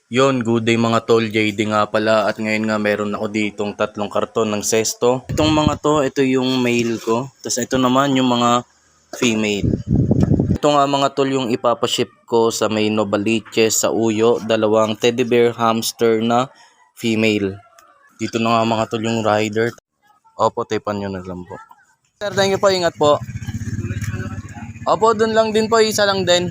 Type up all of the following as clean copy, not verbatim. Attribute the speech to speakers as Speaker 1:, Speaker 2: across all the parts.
Speaker 1: Yon, good day mga tol, JD nga pala at ngayon nga meron ako ditong 3 karton ng sesto. Itong mga to, ito yung male ko. Tapos ito naman yung mga female. Ito nga mga tol yung ipapaship ko sa may Novaliches sa Uyo, 2 teddy bear hamster na female. Dito na nga mga tol yung rider. Opo, tipan nyo na lang po. Sir, thank you po, ingat po. Opo, dun lang din po, isa lang din.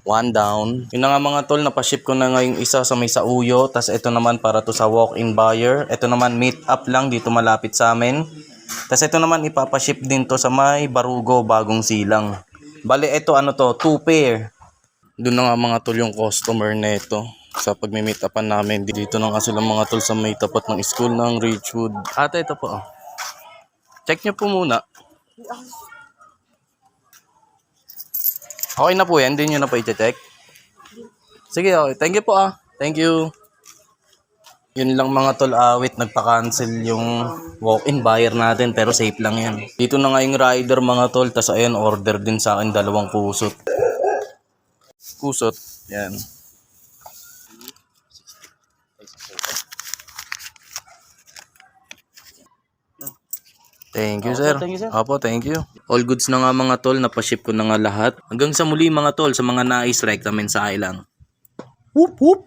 Speaker 1: 1 down. Yun na nga mga tol, napaship ko na nga yung isa sa may sa Uyo. Tapos ito naman para to sa walk-in buyer. Ito naman meet up lang dito malapit sa amin. Tapos ito naman ipapaship din to sa may Barugo, Bagong Silang. Bale ito ano to, 2 pair. Doon na nga mga tol yung customer neto sa pagmi-meet upan namin. Dito na nga sila mga tol sa may tapat ng school ng Ridgewood. Ate, ito po. Check nyo po muna. Okay na po yan, hindi nyo na pa i-check. Sige, okay. Thank you po Thank you. Yun lang mga tol, awit nagpa-cancel yung walk-in buyer natin pero safe lang yan. Dito na nga yung rider mga tol, tas ayan order din sa akin 2 kusot. Kusot, yan. Thank you, sir.
Speaker 2: Thank you, sir.
Speaker 1: Apo, thank you. All goods na nga mga tol, napaship ko na nga lahat. Hanggang sa muli mga tol, sa mga nais, recommend sa lang. Whoop whoop!